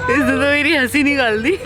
इसने तो मेरी हंसी निकाल दी।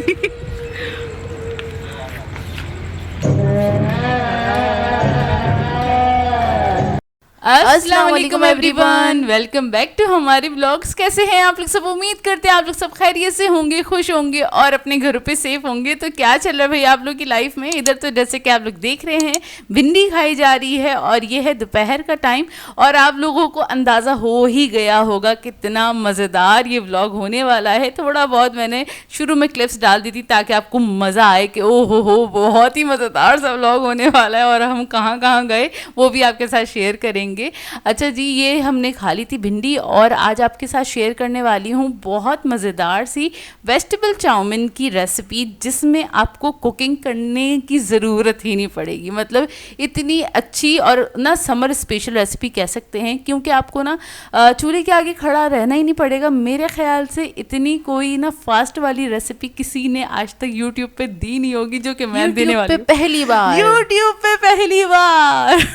अस्सलाम वालेकुम एवरीवन, वेलकम बैक टू हमारे ब्लॉग्स। कैसे हैं आप लोग सब? उम्मीद करते हैं आप लोग सब खैरियत से होंगे, खुश होंगे और अपने घरों पे सेफ होंगे। तो क्या चल रहा है भाई आप लोग की लाइफ में? इधर तो जैसे कि आप लोग देख रहे हैं भिंडी खाई जा रही है और ये है दोपहर का टाइम और आप लोगों को अंदाज़ा हो ही गया होगा कितना मज़ेदार ये व्लॉग होने वाला है। थोड़ा बहुत मैंने शुरू में क्लिप्स डाल दी थी ताकि आपको मज़ा आए कि ओ हो बहुत ही मज़ेदार सा व्लॉग होने वाला है और हम कहाँ कहाँ गए वो भी आपके साथ शेयर करेंगे। अच्छा जी, ये हमने खा ली थी भिंडी और आज आपके साथ शेयर करने वाली हूँ बहुत मज़ेदार सी वेजिटेबल चाउमीन की रेसिपी जिसमें आपको कुकिंग करने की ज़रूरत ही नहीं पड़ेगी। मतलब इतनी अच्छी और ना समर स्पेशल रेसिपी कह सकते हैं क्योंकि आपको ना चूल्हे के आगे खड़ा रहना ही नहीं पड़ेगा। मेरे ख्याल से इतनी कोई ना फास्ट वाली रेसिपी किसी ने आज तक यूट्यूब पे दी नहीं होगी जो कि मैं देने वाली हूँ पहली बार यूट्यूब पे पहली बार।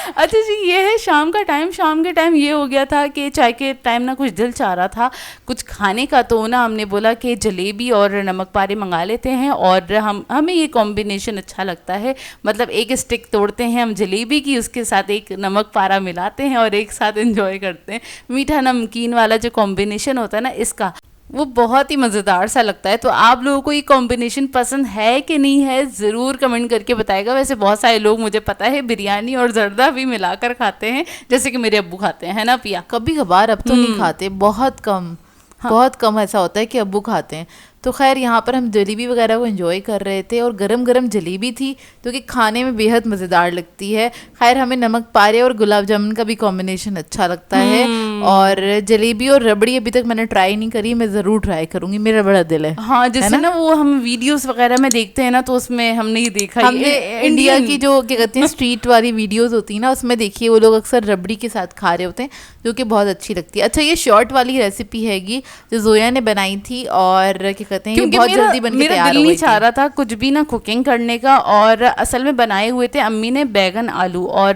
अच्छा जी, ये है शाम का टाइम। शाम के टाइम ये हो गया था कि चाय के टाइम ना कुछ दिल चाह रहा था कुछ खाने का, तो ना हमने बोला कि जलेबी और नमक पारे मंगा लेते हैं और हमें ये कॉम्बिनेशन अच्छा लगता है। मतलब एक स्टिक तोड़ते हैं हम जलेबी की, उसके साथ एक नमक पारा मिलाते हैं और एक साथ एंजॉय करते हैं। मीठा नमकीन वाला जो कॉम्बिनेशन होता है ना इसका, वो बहुत ही मज़ेदार सा लगता है। तो आप लोगों को ये कॉम्बिनेशन पसंद है कि नहीं है ज़रूर कमेंट करके बताएगा। वैसे बहुत सारे लोग मुझे पता है बिरयानी और जर्दा भी मिलाकर खाते हैं जैसे कि मेरे अब्बू खाते हैं, है ना पिया? कभी कभार, अब तो नहीं खाते, बहुत कम। हाँ। बहुत कम ऐसा होता है कि अब्बू खाते हैं। तो खैर यहाँ पर हम जलेबी वगैरह को एंजॉय कर रहे थे और गरम गरम जलेबी थी जो कि खाने में बेहद मज़ेदार लगती है। खैर हमें नमक पारे और गुलाब जामुन का भी कॉम्बिनेशन अच्छा लगता है और जलेबी और रबड़ी अभी तक मैंने ट्राई नहीं करी, मैं ज़रूर ट्राई करूँगी, मेरा बड़ा दिल है। हाँ, जैसे ना वो हम वीडियोस वगैरह में देखते हैं ना तो उसमें हमने ये देखा, हमने इंडिया की जो क्या कहते हैं स्ट्रीट वाली वीडियोस होती है ना उसमें देखिए वो लोग अक्सर रबड़ी के साथ खा रहे होते हैं जो कि बहुत अच्छी लगती है। अच्छा, ये शॉर्ट वाली रेसिपी हैगी जो जोया ने बनाई थी और क्या कहते हैं बहुत जल्दी बन के तैयार हो गई थी। दिल नहीं चाह रहा था कुछ भी ना कुकिंग करने का और असल में बनाए हुए थे अम्मी ने बैगन आलू और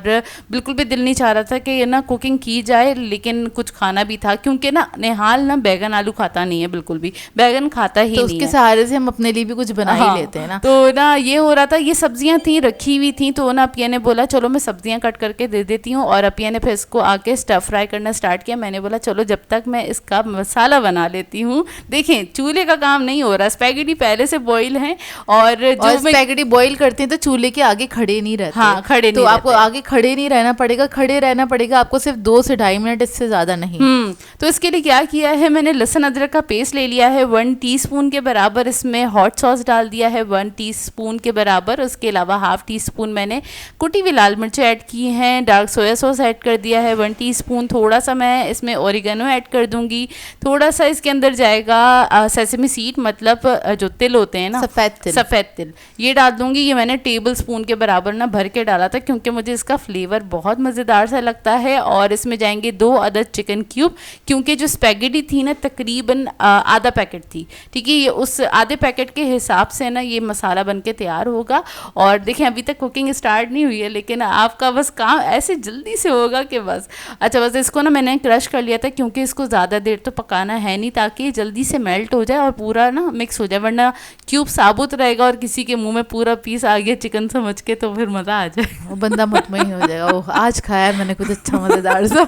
बिल्कुल भी दिल नहीं चाह रहा था कि ये ना कुकिंग की जाए, लेकिन कुछ खाना भी था क्योंकि ना निहाल ना बैगन आलू खाता नहीं है, बिल्कुल भी बैगन खाता ही तो नहीं है। उसके सहारे से हम अपने लिए भी कुछ बना ही लेते हैं ना। तो ना ये हो रहा था, ये सब्जियां थी रखी हुई थी तो ना अपिया ने बोला चलो मैं सब्जियां कट करके दे देती हूँ और अपिया ने फिर इसको आके स्टफ फ्राई करना स्टार्ट किया। मैंने बोला चलो जब तक मैं इसका मसाला बना लेती हूँ। देखें चूल्हे का काम नहीं हो रहा, स्पैगेटी पहले से बॉईल हैं और जो स्पैगेटी बॉईल करते हैं तो चूल्हे के आगे खड़े नहीं रहते। हाँ, खड़े तो नहीं आपको आगे खड़े नहीं रहना पड़ेगा, खड़े रहना पड़ेगा आपको सिर्फ 2 से 2.5 मिनट, इससे ज़्यादा नहीं। तो इसके लिए क्या किया है, मैंने लहसुन अदरक का पेस्ट ले लिया है 1 टीस्पून के बराबर, इसमें हॉट सॉस डाल दिया है 1 टीस्पून के बराबर। उसके अलावा हाफ टीस्पून मैंने कुटी हुई लाल मिर्च ऐड की हैं, डार्क सोया सॉस ऐड कर दिया है 1 टीस्पून। थोड़ा सा मैं इसमें ओरिगेनो ऐड कर दूंगी, थोड़ा सा इसके अंदर जाएगा सेसमी सीड, मतलब जो तिल होते हैं ना, सफ़ेद तिल, ये डाल दूंगी। ये मैंने टेबल स्पून के बराबर ना भर के डाला था क्योंकि मुझे इसका फ्लेवर बहुत मज़ेदार सा लगता है। और इसमें जाएंगे 2 अदद चिकन क्यूब क्योंकि जो स्पैगेटी थी ना तकरीबन आधा पैकेट थी, ठीक है। ये उस आधे पैकेट के हिसाब से ना ये मसाला बन के तैयार होगा। और देखें अभी तक कुकिंग स्टार्ट नहीं हुई है लेकिन आपका बस काम ऐसे जल्दी से होगा कि बस। अच्छा, बस इसको ना मैंने क्रश कर लिया था क्योंकि इसको ज़्यादा देर तो पकाना है नहीं ताकि जल्दी से मेल्ट हो जाए और पूरा ना मिक्स हो जाए, वरना क्यूब साबुत रहेगा और किसी के मुंह में पूरा पीस आ गया चिकन समझ के तो फिर मज़ा आ जाए, वो बंदा मुतमईन हो जाएगा, ओह आज खाया मैंने कुछ अच्छा मज़ेदार सा।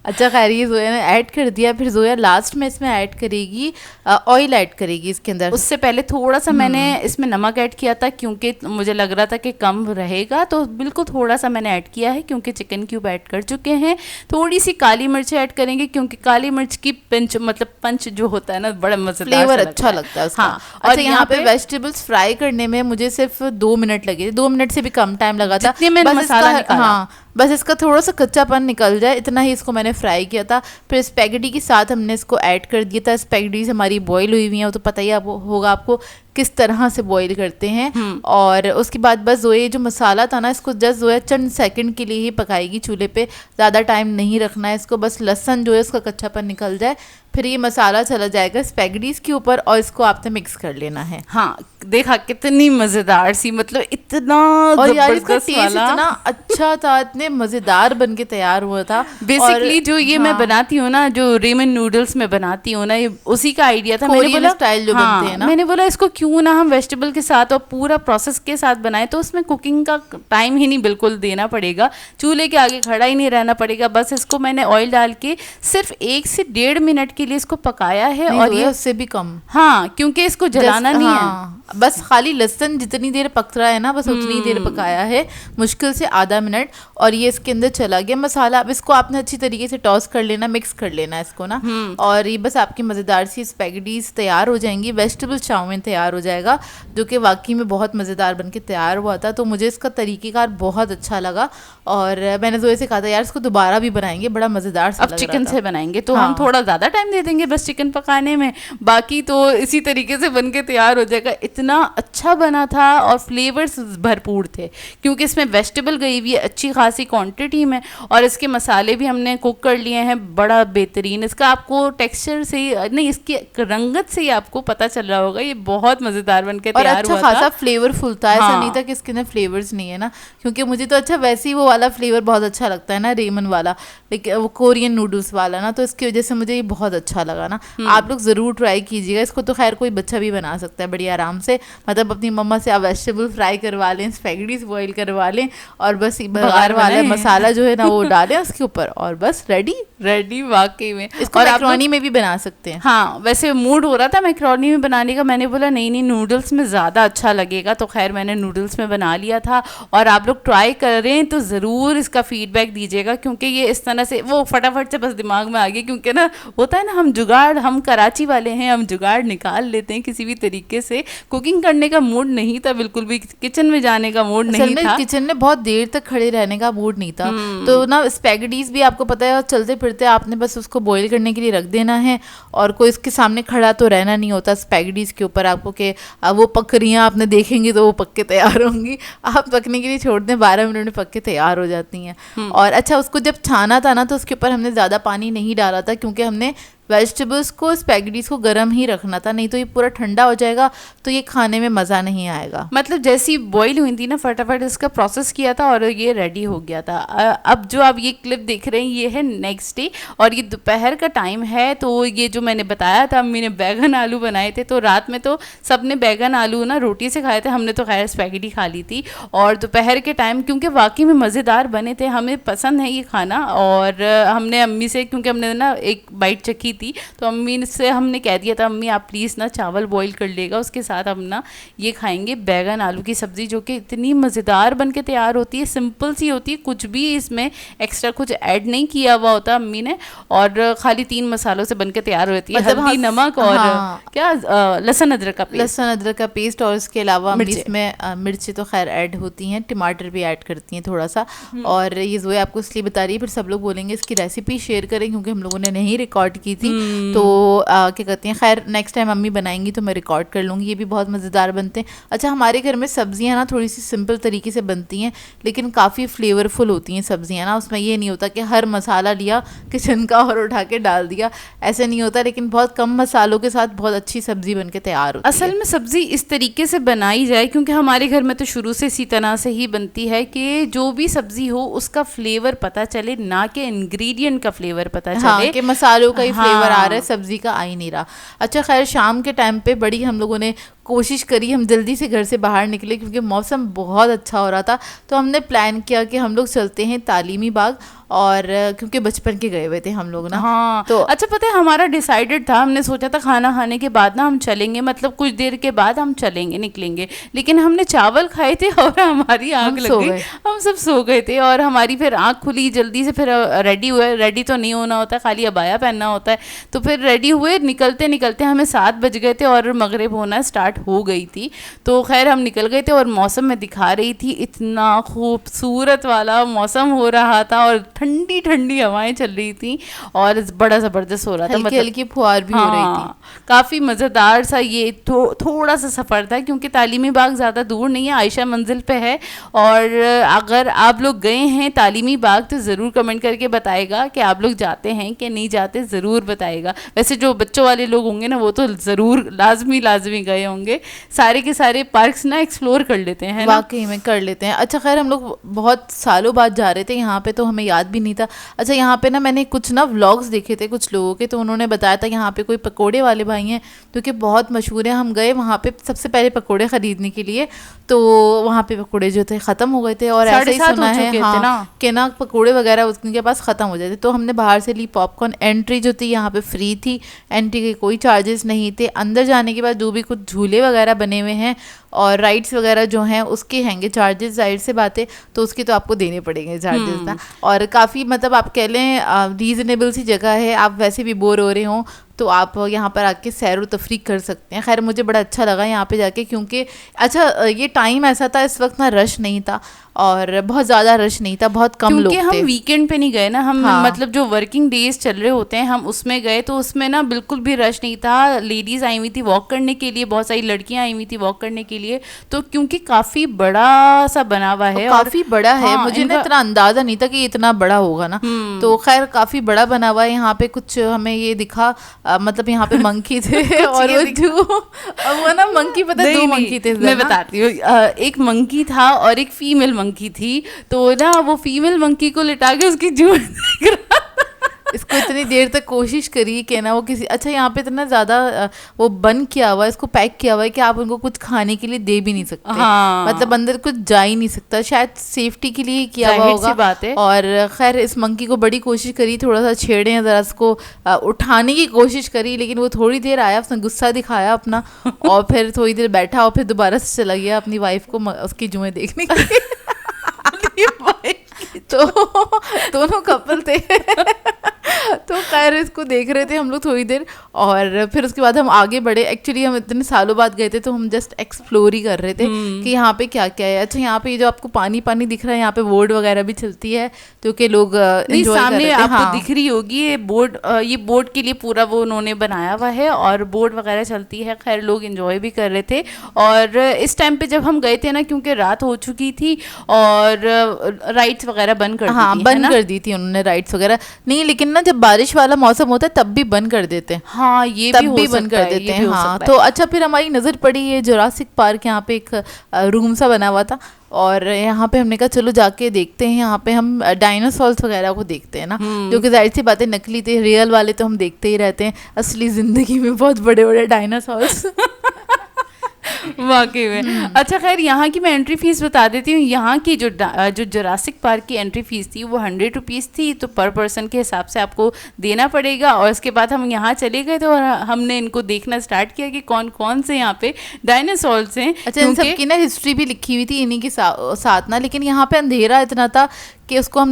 अच्छा खैर ये जोया ने ऐड कर दिया, फिर जोया लास्ट में इसमें ऐड करेगी ऑयल ऐड करेगी इसके अंदर। उससे पहले थोड़ा सा मैंने इसमें नमक ऐड किया था क्योंकि मुझे लग रहा था कि कम रहेगा, तो बिल्कुल थोड़ा सा मैंने ऐड किया है क्योंकि चिकन क्यूब ऐड कर चुके हैं। थोड़ी सी काली मिर्च ऐड करेंगे क्योंकि काली मिर्च की पंच मतलब पंच जो होता है ना बड़ा मजेदार फ्लेवर अच्छा लगता है उसका। हाँ, और यहाँ पे वेजिटेबल्स फ्राई करने में मुझे सिर्फ 2 मिनट लगे, 2 मिनट से भी कम टाइम लगा था। जितने मैंने मसाला निकाला। हाँ, बस इसका थोड़ा सा कच्चापन निकल जाए इतना ही इसको मैंने फ्राई किया था। फिर स्पैगेटी के साथ हमने इसको ऐड कर दिया था। स्पैगेटीज हमारी बॉईल हुई हुई हैं, वो तो पता ही होगा आपको किस तरह से बॉईल करते हैं। और उसके बाद बस जोया जो मसाला था ना, इसको जस्ट जोया चंद सेकंड के लिए ही पकाएगी चूल्हे पे, ज़्यादा टाइम नहीं रखना है इसको। बस लहसुन जो है उसका कच्चापन निकल जाए, फिर ये मसाला चला जाएगा स्पैगेटीज के ऊपर और इसको आपने मिक्स कर लेना है। हाँ, देखा कितनी मजेदार सी, मतलब इतना और यार इसका टेस्ट इतना अच्छा था, इतने मजेदार बन के तैयार हुआ था। बेसिकली जो ये मैं बनाती हूँ ना, जो रेमन नूडल्स में बनाती हूँ ना, ये उसी का आइडिया था। मैंने बोला स्टाइल जो बनते हैं ना, मैंने बोला इसको क्यों ना हम वेजिटेबल के साथ और पूरा प्रोसेस के साथ बनाए, तो उसमें कुकिंग का टाइम ही नहीं बिल्कुल देना पड़ेगा, चूल्हे के आगे खड़ा ही नहीं रहना पड़ेगा। बस इसको मैंने ऑयल डाल के सिर्फ 1 से 1.5 मिनट के लिए इसको पकाया है। और ये उससे भी कम, हाँ, क्योंकि इसको जलाना नहीं है, बस खाली लहसुन जितनी देर पक रहा है ना, बस उतनी देर पकाया है, मुश्किल से आधा मिनट। और ये इसके अंदर चला गया मसाला। अब इसको आपने अच्छी तरीके से टॉस कर लेना, मिक्स कर लेना इसको ना, और ये बस आपकी मज़ेदार सी स्पैगेटीज तैयार हो जाएंगी। वेजिटेबल चाउमीन तैयार हो जाएगा, जो कि वाकई में बहुत मज़ेदार बन के तैयार हुआ था। तो मुझे इसका तरीक़ेकार बहुत अच्छा लगा और मैंने जोया से कहा था यार इसको दोबारा भी बनाएंगे, बड़ा मज़ेदार सा लग रहा था। अब चिकन से बनाएंगे तो हम थोड़ा ज़्यादा टाइम दे देंगे बस चिकन पकाने में, बाकी तो इसी तरीके से बन के तैयार हो जाएगा। इतना अच्छा बना था और फ्लेवर्स भरपूर थे क्योंकि इसमें वेजिटेबल गई हुई है अच्छी खासी क्वांटिटी में, और इसके मसाले भी हमने कुक कर लिए हैं बड़ा बेहतरीन। इसका आपको टेक्सचर से नहीं, इसकी रंगत से ही आपको पता चल रहा होगा ये बहुत मज़ेदार बन के तैयार हुआ था। अच्छा खासा फ्लेवरफुल था, ऐसा नहीं था कि इसके अंदर फ्लेवर्स नहीं है ना, क्योंकि मुझे तो अच्छा वैसे ही वो वाला फ्लेवर बहुत अच्छा लगता है ना, रेमन वाला, लेकिन वो कोरियन नूडल्स वाला ना, तो इसकी वजह से मुझे ये बहुत अच्छा लगा ना। आप लोग ज़रूर ट्राई कीजिएगा इसको, तो खैर कोई बच्चा भी बना सकता है बड़ी आराम से। मतलब अपनी मम्मा से आप वेजिटेबल फ्राई करवा लें, स्पैगेटीज बॉईल करवा लें और बस बघार वाला मसाला जो है ना वो डालें उसके ऊपर और बस रेडी वाकई में। इसको मैक्रोनी में भी बना सकते हैं। हाँ, वैसे मूड हो रहा था मैक्रोनी में बनाने का, मैंने बोला नहीं नूडल्स में ज़्यादा अच्छा लगेगा, तो खैर मैंने नूडल्स में बना लिया था। और आप लोग ट्राई करें तो ज़रूर इसका फीडबैक दीजिएगा, क्योंकि ये इस तरह से वो फटाफट से बस दिमाग में आ गया, क्योंकि ना होता है ना हम कराची वाले हैं, हम जुगाड़ निकाल लेते हैं किसी भी तरीके से। कुकिंग करने का मूड नहीं था बिल्कुल भी, किचन में जाने का मूड नहीं था, किचन में बहुत देर तक खड़े रहने का मूड नहीं था। तो ना स्पैगेटीज भी आपको पता है चलते फिरते आपने बस उसको बॉईल करने के लिए रख देना है, और कोई इसके सामने खड़ा तो रहना नहीं होता स्पैगेटीज के ऊपर आपको कि वो पक रही हैं, आपने देखेंगे तो वो पक के तैयार होंगी, आप पकने के लिए छोड़ दें 12 मिनट में पक के तैयार हो जाती हैं। और अच्छा उसको जब छाना था ना, तो उसके ऊपर हमने ज़्यादा पानी नहीं डाला था, क्योंकि हमने वेजिटेबल्स को स्पैगेटीज को गर्म ही रखना था, नहीं तो ये पूरा ठंडा हो जाएगा तो ये खाने में मज़ा नहीं आएगा। मतलब जैसी बॉईल हुई थी ना, फटाफट इसका प्रोसेस किया था और ये रेडी हो गया था। अब जो आप ये क्लिप देख रहे हैं ये है नेक्स्ट डे, और ये दोपहर का टाइम है। तो ये जो मैंने बताया था अम्मी ने बैगन आलू बनाए थे, तो रात में तो सबने बैगन आलू ना रोटी से खाए थे, हमने तो खैर स्पैगेटी खा ली थी। और दोपहर के टाइम क्योंकि वाकई में मज़ेदार बने थे, हमें पसंद है ये खाना, और हमने अम्मी से, क्योंकि हमने ना एक बाइट चखी थी, तो अम्मी से हमने कह दिया था अम्मी आप प्लीज़ ना चावल बॉईल कर लेगा, उसके साथ हम ना ये खाएंगे बैगन आलू की सब्ज़ी, जो कि इतनी मज़ेदार बन के तैयार होती है, सिंपल सी होती है, कुछ भी इसमें एक्स्ट्रा कुछ ऐड नहीं किया हुआ होता अम्मी ने, और खाली 3 मसालों से बन के तैयार होती है, मतलब हल्दी नमक और क्या लहसुन अदरक का पेस्ट और इसके अलावा इसमें मिर्ची तो खैर ऐड होती हैं, टमाटर भी ऐड करती हैं थोड़ा सा। और ये जोया आपको इसलिए बता रही है, फिर सब लोग बोलेंगे इसकी रेसिपी शेयर करें, क्योंकि हम लोगों ने नहीं रिकॉर्ड की थी, तो क्या कहते हैं, खैर नेक्स्ट टाइम मम्मी बनाएंगी तो मैं रिकॉर्ड कर लूँगी। ये भी बहुत मज़ेदार बनते हैं। अच्छा हमारे घर में सब्जियां ना थोड़ी सी सिंपल तरीके से बनती हैं, लेकिन काफ़ी फ्लेवरफुल होती हैं सब्जियां ना, उसमें ये नहीं होता कि हर मसाला लिया किचन का और उठा के डाल दिया, ऐसे नहीं होता, लेकिन बहुत कम मसालों के साथ बहुत अच्छी सब्जी बन के तैयार होती है। असल में सब्ज़ी इस तरीके से बनाई जाए, क्योंकि हमारे घर में तो शुरू से इसी तरह से ही बनती है कि जो भी सब्ज़ी हो उसका फ्लेवर पता चले, ना कि इंग्रेडिएंट का फ्लेवर पता चले, कि मसालों का ही फ्लेवर आ रहा है, सब्जी का आ ही नहीं रहा। अच्छा खैर शाम के टाइम पे बड़ी हम लोगों ने कोशिश करी, हम जल्दी से घर से बाहर निकले क्योंकि मौसम बहुत अच्छा हो रहा था। तो हमने प्लान किया कि हम लोग चलते हैं तालीमी बाग, और क्योंकि बचपन के गए हुए थे हम लोग ना। हाँ तो अच्छा, पता है हमारा डिसाइडेड था, हमने सोचा था खाना खाने के बाद ना हम चलेंगे, मतलब कुछ देर के बाद हम चलेंगे, निकलेंगे, लेकिन हमने चावल खाए थे और हमारी आँख लग गई, हम सब सो गए थे। और हमारी फिर आँख खुली जल्दी से, फिर रेडी हुए, रेडी तो नहीं होना होता, खाली अबाया पहनना होता है। तो फिर रेडी हुए, निकलते निकलते हमें 7 बज गए थे और मगरिब होना स्टार्ट हो गई थी। तो खैर हम निकल गए थे और मौसम में दिखा रही थी, इतना खूबसूरत वाला मौसम हो रहा था और ठंडी ठंडी हवाएं चल रही थी और बड़ा ज़बरदस्त हो रहा था, हल्की हल्की फुहार भी हो रही थी। काफ़ी मज़ेदार सा ये थोड़ा सा सफ़र था, क्योंकि तालीमी बाग ज़्यादा दूर नहीं है, आयशा मंजिल पे है। और अगर आप लोग गए हैं तालीमी बाग तो ज़रूर कमेंट करके बताएगा कि आप लोग जाते हैं कि नहीं जाते, ज़रूर बताएगा। वैसे जो बच्चों वाले लोग होंगे ना वो तो ज़रूर लाजमी गए होंगे, सारे के सारे पार्क्स ना एक्सप्लोर कर लेते हैं, वाकई में कर लेते हैं। अच्छा खैर हम लोग बहुत सालों बाद जा रहे थे यहाँ पे, तो हमें याद भी नहीं था। अच्छा यहाँ पे ना मैंने कुछ ना व्लॉग्स देखे थे कुछ लोगों के, तो उन्होंने बताया था यहाँ पे कोई पकोड़े वाले भाई हैं जो कि बहुत मशहूर है। हम गए वहाँ पे सबसे पहले पकोड़े ख़रीदने के लिए, तो वहाँ पे पकोड़े जो थे ख़त्म हो गए थे, और ऐसा ही सुना है हाँ कि ना पकोड़े वगैरह उनके पास ख़त्म हो जाते। तो हमने बाहर से ली पॉपकॉर्न, एंट्री जो थी यहाँ पे फ्री थी, एंट्री के कोई चार्जेस नहीं थे। अंदर जाने के बाद जो भी कुछ झूले वगैरह बने हुए हैं और राइड्स वगैरह जो हैं उसके हैंगे चार्जेस, जाहिर से बात है, तो उसके तो आपको देने पड़ेंगे चार्जेस ना। और काफ़ी मतलब आप कह लें रीज़नेबल सी जगह है, आप वैसे भी बोर हो रहे हों तो आप यहाँ पर आके सैर व तफरीक कर सकते हैं। खैर मुझे बड़ा अच्छा लगा यहाँ पे जाके, क्योंकि अच्छा ये टाइम ऐसा था, इस वक्त ना रश नहीं था और बहुत ज़्यादा रश नहीं था, बहुत कम लोग थे। क्योंकि हम वीकेंड पे नहीं गए ना, हम मतलब जो वर्किंग डेज चल रहे होते हैं हम उसमें गए, तो उसमें ना बिल्कुल भी रश नहीं था। लेडीज़ आई हुई थी वॉक करने के लिए, बहुत सारी लड़कियां आई हुई थी वॉक करने के लिए, तो क्योंकि काफ़ी बड़ा सा बना हुआ है, काफ़ी बड़ा है। मुझे ना इतना अंदाज़ा नहीं था कि इतना बड़ा होगा ना, तो खैर काफ़ी बड़ा बना हुआ है। यहाँ पे कुछ हमें ये दिखा, मतलब यहाँ पे मंकी थे और वो ना मंकी, पता है 2 मंकी थे, मैं बताती हूँ। एक मंकी था और एक फीमेल मंकी थी, तो ना वो फीमेल मंकी को लिटा के उसकी जून देख रहा, इसको इतनी देर तक कोशिश करी कि ना वो किसी, अच्छा यहाँ पे इतना ज़्यादा वो बंद किया हुआ है, इसको पैक किया हुआ है कि आप उनको कुछ खाने के लिए दे भी नहीं सकते। हाँ। मतलब अंदर कुछ जा ही नहीं सकता, शायद सेफ्टी के लिए किया हुआ होगा। बात है। और खैर इस मंकी को बड़ी कोशिश करी, थोड़ा सा छेड़े, ज़रा उसको उठाने की कोशिश करी, लेकिन वो थोड़ी देर आया, उसने गुस्सा दिखाया अपना और फिर थोड़ी देर बैठा और फिर दोबारा से चला गया अपनी वाइफ को उसकी जुएं देखने के लिए। तो दोनों कपल थे तो खैर इसको देख रहे थे हम लोग थोड़ी देर, और फिर उसके बाद हम आगे बढ़े। एक्चुअली हम इतने सालों बाद गए थे तो हम जस्ट एक्सप्लोर ही कर रहे थे कि यहाँ पे क्या क्या है। अच्छा यहाँ पे ये जो आपको पानी पानी दिख रहा है, यहाँ पे बोर्ड वगैरह भी चलती है जो कि लोग सामने आपको दिख रही होगी ये बोर्ड, ये बोर्ड के लिए पूरा वो उन्होंने बनाया हुआ है और बोर्ड वगैरह चलती है। खैर लोग एंजॉय भी कर रहे थे। और इस टाइम पे जब हम गए थे ना, क्योंकि रात हो चुकी थी और राइड्स वगैरह बंद कर दी थी, बंद कर दी थी उन्होंने राइड्स वगैरह। नहीं लेकिन ना जब बारिश वाला मौसम होता है तब भी बंद कर देते हैं। हाँ ये तब भी बंद कर देते हैं। हाँ तो अच्छा फिर हमारी नज़र पड़ी ये जुरासिक पार्क, यहाँ पे एक रूम सा बना हुआ था और यहाँ पे हमने कहा चलो जाके देखते हैं। यहाँ पे हम डायनासोर्स वगैरह को देखते हैं ना, जो कि जाहिर सी बातें नकली थे, रियल वाले तो हम देखते ही रहते हैं, असली ज़िंदगी में बहुत बड़े बड़े डायनासोर्स वाकई में। अच्छा खैर यहाँ की मैं एंट्री फीस बता देती हूँ। यहाँ की जो जुरासिक पार्क की एंट्री फीस थी वो 100 रुपीज़ थी, तो पर पर्सन के हिसाब से आपको देना पड़ेगा। और उसके बाद हम यहाँ चले गए थे और हमने इनको देखना स्टार्ट किया कि कौन कौन से यहाँ पे डायनासोर्स हैं। अच्छा इन सब की ना हिस्ट्री भी लिखी हुई थी इन्हीं के साथ ना, लेकिन यहाँ पे अंधेरा इतना था कि उसको हम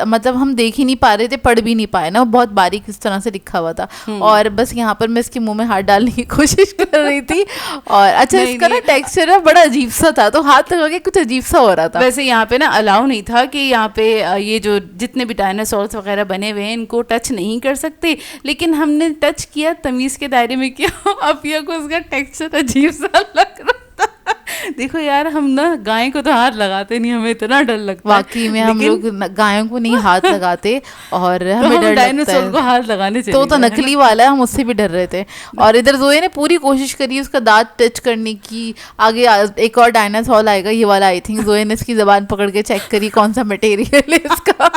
मतलब हम देख ही नहीं पा रहे थे, पढ़ भी नहीं पाए ना, वो बहुत बारीक इस तरह से लिखा हुआ था। और बस यहाँ पर मैं इसके मुंह में हाथ डालने की कोशिश कर रही थी और अच्छा इसका ना टेक्सचर बड़ा अजीब सा था, तो हाथ लगा के कुछ अजीब सा हो रहा था। वैसे यहाँ पे ना अलाउ नहीं था कि यहाँ पे ये जो जितने भी डायनासोर्स वगैरह बने हुए हैं इनको टच नहीं कर सकते, लेकिन हमने टच किया, तमीज़ के दायरे में किया। अब ये को उसका टेक्सचर अजीब सा लग रहा था। देखो यार हम ना गाय को तो हाथ लगाते नहीं, हमें इतना डर लगता है। वाकई में हम लोग गायों को नहीं हाथ लगाते और हमें डर डायनासोर को हाथ लगाने चाहिए। तो नकली वाला है, हम उससे भी डर रहे थे। और इधर जोए ने पूरी कोशिश करी उसका दांत टच करने की। आगे एक और डायनासोर आएगा ये वाला, आई थिंक जोए ने इसकी जबान पकड़ के चेक करी कौन सा मटेरियल है इसका।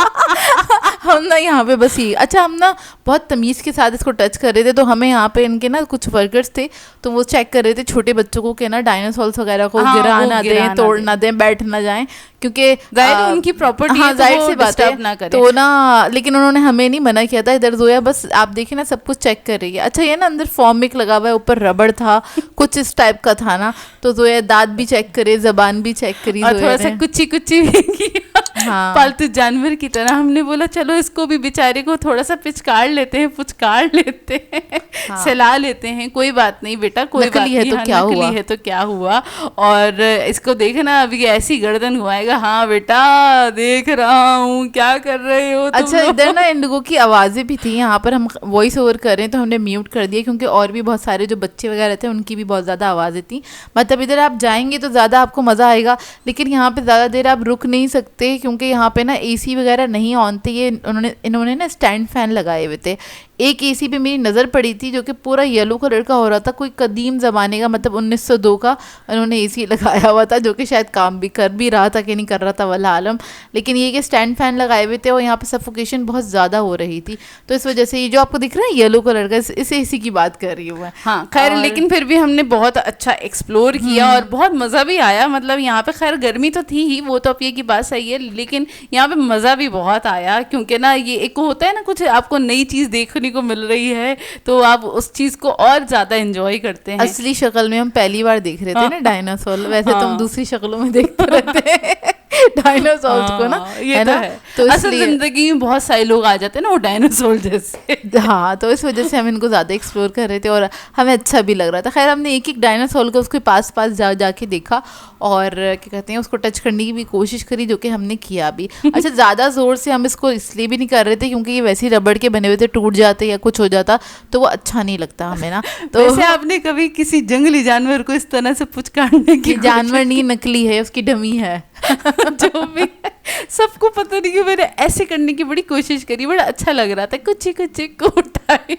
हम ना यहाँ पे बस ये अच्छा, हम ना बहुत तमीज़ के साथ इसको टच कर रहे थे, तो हमें यहाँ पे इनके ना कुछ वर्कर्स थे, तो वो चेक कर रहे थे छोटे बच्चों को के ना डायनासोर्स वगैरह को हाँ, गिरा वो ना गिरा दें, ना तोड़ दें। ना दें, बैठ ना जाएं, क्योंकि जाहिर है उनकी प्रॉपर्टी हाँ है, तो जाहिर वो सी बात डिस्टर्ब ना है। करें। तो ना लेकिन उन्होंने हमें नहीं मना किया था। इधर जोया बस आप देखिए ना सब कुछ चेक कर रही है। अच्छा ये ना अंदर फॉर्मिक लगा हुआ है, ऊपर रबड़ था कुछ इस टाइप का था ना, तो जोया दांत भी चेक करे, जबान भी चेक करी और जोया थोड़ा सा ने। कुची कुची भी किया हाँ। पालतू जानवर की तरह। हमने बोला चलो इसको भी बेचारे को थोड़ा सा पिचकार लेते हैं, पुचकार लेते हैं, हाँ। सहला लेते हैं। कोई बात नहीं बेटा, कोई नकली बात है नहीं, तो हाँ, क्या नकली हुआ? है तो क्या हुआ। और इसको देखना अभी ऐसी गर्दन घुमाएगा, हाँ बेटा देख रहा हूँ क्या कर रहे हो तुम अच्छा लोग। इधर ना इंडिगो की आवाज़ें भी थी, यहाँ पर हम वॉइस ओवर कर रहे हैं तो हमने म्यूट कर दिया, क्योंकि और भी बहुत सारे जो बच्चे वगैरह थे उनकी भी बहुत ज़्यादा आवाज़ें थी। मतलब इधर आप जाएंगे तो ज़्यादा आपको मज़ा आएगा, लेकिन यहाँ पे ज़्यादा देर आप रुक नहीं सकते, क्योंकि यहाँ पे ना एसी वगैरह नहीं ऑन थे। ये इन्होंने ना स्टैंड फैन लगाए हुए थे। एक एसी पे मेरी नज़र पड़ी थी जो कि पूरा येलो कलर का हो रहा था, कोई कदीम ज़माने का, मतलब 1902 का उन्होंने एसी लगाया हुआ था, जो कि शायद काम भी कर भी रहा था कि नहीं कर रहा था वल्लाह आलम। लेकिन ये कि स्टैंड फैन लगाए हुए थे और यहाँ पे सफोकेशन बहुत ज़्यादा हो रही थी, तो इस वजह से ये जो आपको दिख रहा है येलो कलर का, इस एसी की बात कर रही हूँ मैं। हाँ खैर, लेकिन फिर भी हमने बहुत अच्छा एक्सप्लोर किया और बहुत मज़ा भी आया। मतलब यहाँ पे खैर गर्मी तो थी ही, वो तो अब ये की बात सही है, लेकिन यहाँ पे मज़ा भी बहुत आया, क्योंकि ना ये एक होता है ना कुछ आपको नई चीज़ देखने को मिल रही है, तो आप उस चीज़ को और ज़्यादा एंजॉय करते हैं। असली शक्ल में हम पहली बार देख रहे थे ना डायनासोर, वैसे तो हम हाँ। दूसरी शक्लों में देखते रहते हैं डायनासोर को ना, ये है तो ना? है। तो असल इसलिए जिंदगी में बहुत सारे लोग आ जाते हैं ना वो डायनासोर जैसे। हाँ, तो इस वजह से हम इनको ज़्यादा एक्सप्लोर कर रहे थे और हमें अच्छा भी लग रहा था। खैर हमने एक एक डायनासोर को उसके पास पास जाके देखा और क्या कहते हैं उसको टच करने की भी कोशिश करी, जो कि हमने किया भी। अच्छा ज़्यादा ज़ोर से हम इसको इसलिए भी नहीं कर रहे थे क्योंकि ये वैसे ही रबड़ के बने हुए थे, टूट जाते या कुछ हो जाता तो वो अच्छा नहीं लगता हमें ना। तो वैसे आपने कभी किसी जंगली जानवर को इस तरह से पुचकारने की ये जानवर नहीं, नकली है, उसकी डमी है जो भी है, सबको पता नहीं क्यों मैंने ऐसे करने की बड़ी कोशिश करी, बड़ा अच्छा लग रहा था, कुछ को उठाए।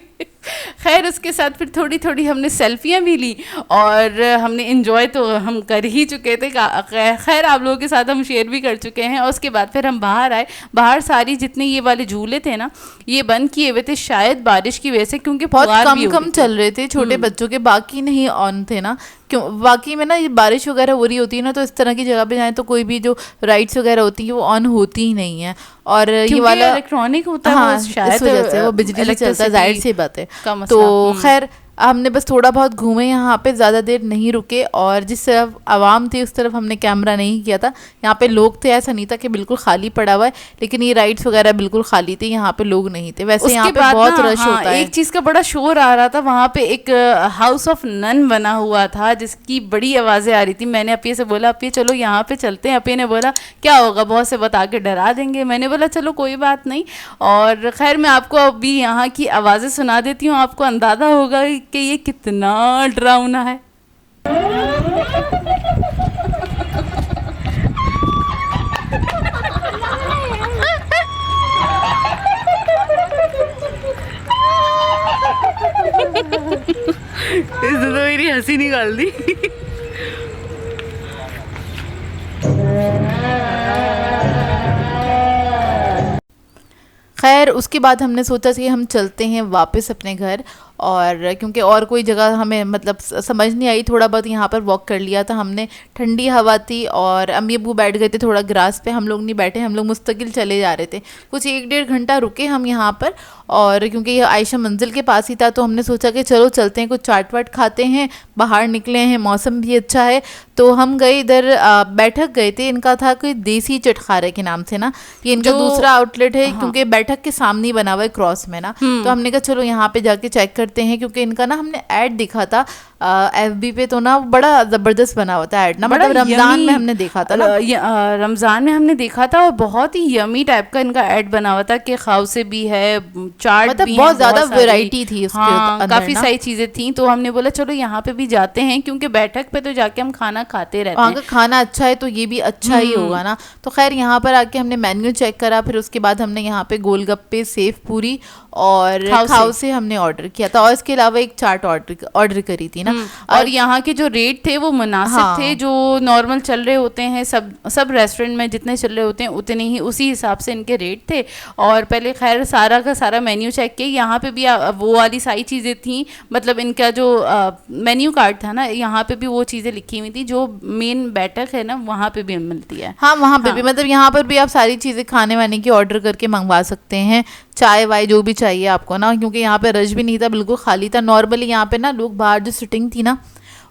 खैर उसके साथ फिर थोड़ी थोड़ी हमने सेल्फियाँ भी ली और हमने इन्जॉय तो हम कर ही चुके थे, खैर आप लोगों के साथ हम शेयर भी कर चुके हैं। और उसके बाद फिर हम बाहर आए। बाहर सारी जितने ये वाले झूले थे ना ये बंद किए हुए थे, शायद बारिश की वजह से, क्योंकि बहुत फुहार भी कम हो कम रही थी। चल रहे थे छोटे बच्चों के, बाकी नहीं ऑन थे ना। क्यों बाकी में ना ये बारिश वगैरह हो रही होती है ना, तो इस तरह की जगह पे जाएं तो कोई भी जो राइड्स वगैरह होती हैं वो ऑन होती ही नहीं है। और ये वाला इलेक्ट्रॉनिक होता है, हाँ, वो शायद इस वजह से वो बिजली से चलता है, जाहिर सी बात है। का मसला। तो खैर हमने बस थोड़ा बहुत घूमे यहाँ पे, ज़्यादा देर नहीं रुके, और जिस तरफ आवाम थी उस तरफ हमने कैमरा नहीं किया था। यहाँ पे लोग थे, ऐसा नहीं था कि बिल्कुल खाली पड़ा हुआ है, लेकिन ये राइड्स वगैरह बिल्कुल खाली थी, यहाँ पे लोग नहीं थे। वैसे यहाँ पे बहुत रश होता है। एक चीज़ का बड़ा शोर आ रहा था वहाँ पे, एक हाउस ऑफ नन बना हुआ था जिसकी बड़ी आवाज़ें आ रही थी। मैंने अपी से बोला अपी चलो यहाँ पे चलते हैं। अपी ने बोला क्या होगा, बहुत से बता के डरा देंगे। मैंने बोला चलो कोई बात नहीं। और खैर मैं आपको अभी यहाँ की आवाज़ें सुना देती हूँ, आपको अंदाज़ा होगा कि ये कितना डरावना है। इसने तो मेरी हंसी निकाल दी। खैर उसके बाद हमने सोचा कि हम चलते हैं वापस अपने घर, और क्योंकि और कोई जगह हमें मतलब समझ नहीं आई। थोड़ा बहुत यहाँ पर वॉक कर लिया था हमने, ठंडी हवा थी और अम्मी अब्बू बैठ गए थे थोड़ा ग्रास पे, हम लोग नहीं बैठे, हम लोग मुस्तकिल चले जा रहे थे। कुछ 1-1.5 घंटा रुके हम यहाँ पर, और क्योंकि ये आयशा मंजिल के पास ही था तो हमने सोचा कि चलो चलते हैं, कुछ चाट वाट खाते हैं, बाहर निकले हैं, मौसम भी अच्छा है। तो हम गए इधर बैठक गए थे, इनका था कोई देसी चटखारे के नाम से ना, ये इनका दूसरा आउटलेट है। हाँ। क्योंकि बैठक के सामने ही बना हुआ है क्रॉस में ना, तो हमने कहा चलो यहाँ पे जाके चेक करते हैं, क्योंकि इनका ना हमने ऐड दिखा था FB पे, तो ना बड़ा ज़बरदस्त बना हुआ था ऐड ना, मतलब रमज़ान में हमने देखा था ना, रमज़ान में हमने देखा था, और बहुत ही यमी टाइप का इनका ऐड बना हुआ था कि खाउसे भी है, चाट मतलब भी बहुत ज़्यादा वैरायटी थी उसके अंदर, काफ़ी सारी चीज़ें थी। तो हमने बोला चलो यहाँ पे भी जाते हैं, क्योंकि बैठक पे तो जाके हम खाना खाते रहते हैं, वहाँ का खाना अच्छा है तो ये भी अच्छा ही होगा ना। तो खैर यहाँ पर आके हमने मेन्यू चेक करा, फिर उसके बाद हमने यहाँ पे गोलगप्पे, सेव पूरी और खाउसे हमने ऑर्डर किया था, और इसके अलावा एक चाट ऑर्डर करी थी ना। और यहाँ के जो रेट थे वो मुनासिब थे, जो नॉर्मल चल रहे होते हैं सब रेस्टोरेंट में जितने चल रहे होते हैं उतने ही उसी हिसाब से इनके रेट थे। और पहले खैर सारा का सारा मेन्यू चेक किया, यहाँ पे भी वो वाली सारी चीज़ें थी, मतलब इनका जो मेन्यू कार्ड था ना, यहाँ पे भी वो चीज़ें लिखी हुई थी जो मेन बैठक है ना वहाँ पे भी मिलती है। हाँ, वहाँ पे भी, मतलब यहाँ पर भी आप सारी चीज़ें खाने वाने की ऑर्डर करके मंगवा सकते हैं, चाय वाय जो भी चाहिए आपको ना, क्योंकि यहाँ पे रश भी नहीं था, बिल्कुल खाली था। नॉर्मली यहाँ पे ना लोग बाहर जो सिटिंग थी ना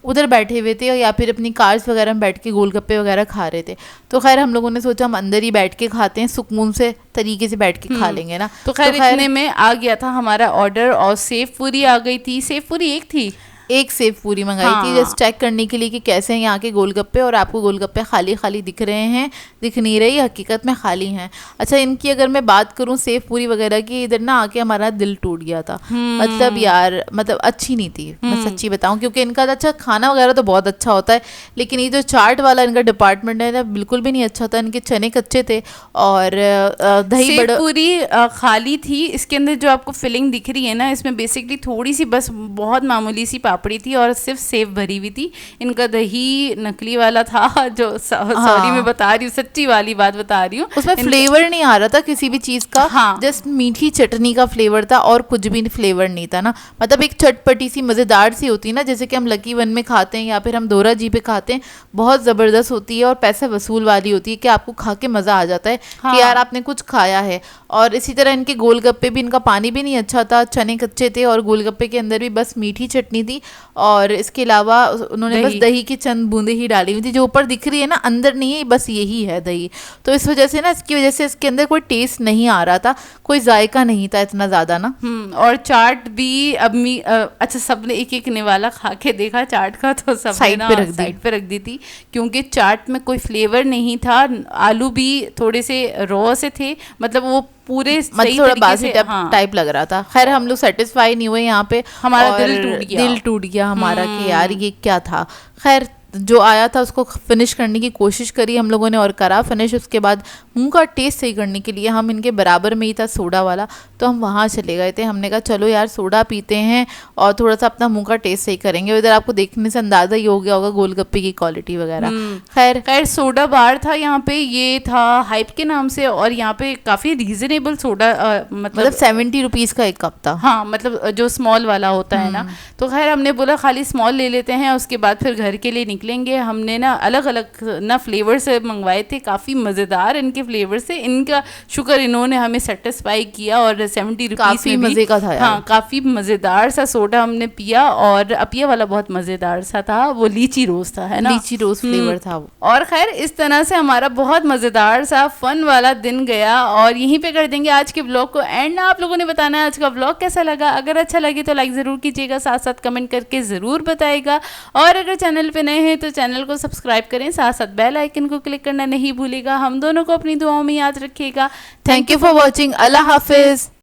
उधर बैठे हुए थे, या फिर अपनी कार्स वगैरह में बैठ के गोलगप्पे वगैरह खा रहे थे। तो खैर हम लोगों ने सोचा हम अंदर ही बैठ के खाते हैं, सुकून से तरीके से बैठ के खा लेंगे ना। तो खैर इतने में आ गया था हमारा ऑर्डर, और सेव पूरी आ गई थी। सेव पूरी एक थी, एक सेव पूरी मंगाई थी जस्ट चेक करने के लिए कि कैसे हैं यहाँ के गोलगप्पे, और आपको गोलगप्पे खाली खाली दिख रहे हैं, दिख नहीं रही, हकीकत में खाली हैं। अच्छा, इनकी अगर मैं बात करूँ सेव पूरी वगैरह की, इधर ना आके हमारा दिल टूट गया था। मतलब यार, मतलब अच्छी नहीं थी, मैं सच्ची बताऊँ, क्योंकि इनका अच्छा खाना वगैरह तो बहुत अच्छा होता है, लेकिन ये जो चाट वाला इनका डिपार्टमेंट है ना बिल्कुल भी नहीं अच्छा था। इनके चने कच्चे थे और दही बड़ा पूरी खाली थी। इसके अंदर जो आपको फिलिंग दिख रही है ना, इसमें बेसिकली थोड़ी सी बस बहुत मामूली सी पापड़ी थी और सिर्फ सेव भरी हुई थी। इनका दही नकली वाला था, जो सॉरी मैं बता रही हूँ, सच्ची वाली बात बता रही हूँ, उसमें फ्लेवर नहीं आ रहा था किसी भी चीज़ का। हाँ, जस्ट मीठी चटनी का फ्लेवर था और कुछ भी फ्लेवर नहीं था ना। मतलब एक चटपटी सी मज़ेदार सी होती है ना, जैसे कि हम लकी वन में खाते हैं या फिर हम दोरा जी पे खाते हैं, बहुत ज़बरदस्त होती है और पैसा वसूल वाली होती है कि आपको खा के मज़ा आ जाता है कि यार आपने कुछ खाया है। और इसी तरह इनके गोलगप्पे भी, इनका पानी भी नहीं अच्छा था, चने कच्चे थे और गोलगप्पे के अंदर भी बस मीठी चटनी थी, और इसके अलावा उन्होंने बस दही की चंद बूंदे ही डाली हुई थी, जो ऊपर दिख रही है ना, अंदर नहीं है, बस यही है दही। तो इस वजह से ना, इसकी वजह से इसके अंदर कोई टेस्ट नहीं आ रहा था, कोई जायका नहीं था इतना ज़्यादा ना। और चाट भी अब अच्छा सबने एक एक निवाला खा के देखा चाट का, तो सब साइड पे रख दी थी, क्योंकि चाट में कोई फ्लेवर नहीं था। आलू भी थोड़े से रॉ से थे, मतलब वो पूरे मतलब थोड़ा बासी टाइप लग रहा था। खैर हम लोग सेटिस्फाई नहीं हुए यहाँ पे, हमारा दिल टूट गया हमारा कि यार ये क्या था। खैर जो आया था उसको फिनिश करने की कोशिश करी हम लोगों ने और करा फिनिश। उसके बाद मुंह का टेस्ट सही करने के लिए, हम इनके बराबर में ही था सोडा वाला, तो हम वहाँ चले गए थे। हमने कहा चलो यार सोडा पीते हैं और थोड़ा सा अपना मुंह का टेस्ट सही करेंगे। इधर आपको देखने से अंदाज़ा ही हो गया होगा गोलगप्पे की क्वालिटी वगैरह। खैर सोडा बार था यहाँ पे, ये था हाइप के नाम से, और यहाँ पे काफ़ी रीजनेबल सोडा, मतलब 70 रुपीज़ का एक कप था। हाँ, मतलब जो स्मॉल वाला होता है ना। तो खैर हमने बोला खाली स्मॉल ले लेते हैं, उसके बाद फिर घर के लिए निकलेंगे। हमने ना अलग अलग ना फ्लेवर से मंगवाए थे, काफ़ी मज़ेदार इनके फ्लेवर से। इनका शुक्र इन्होंने हमें सेटिस्फाई किया, और 70 रुपीज़ में मज़े का था यार। हाँ, काफ़ी मज़ेदार सा सोडा हमने पिया, और अपिया वाला बहुत मज़ेदार सा था, वो लीची रोज़ था, है ना, लीची रोज़ फ्लेवर था वो। और खैर इस तरह से हमारा बहुत मज़ेदार सा फन वाला दिन गया, और यहीं पे कर देंगे आज के ब्लॉग को एंड। आप लोगों ने बताना है आज का ब्लॉग कैसा लगा। अगर अच्छा लगे तो लाइक ज़रूर कीजिएगा, साथ साथ कमेंट करके ज़रूर बताइएगा, और अगर चैनल पे नए हैं तो चैनल को सब्सक्राइब करें, साथ साथ बेल आइकन को क्लिक करना नहीं भूलिएगा। हम दोनों को अपनी दुआओं में याद रखिएगा। Thank you for watching. अल्लाह हाफिज़।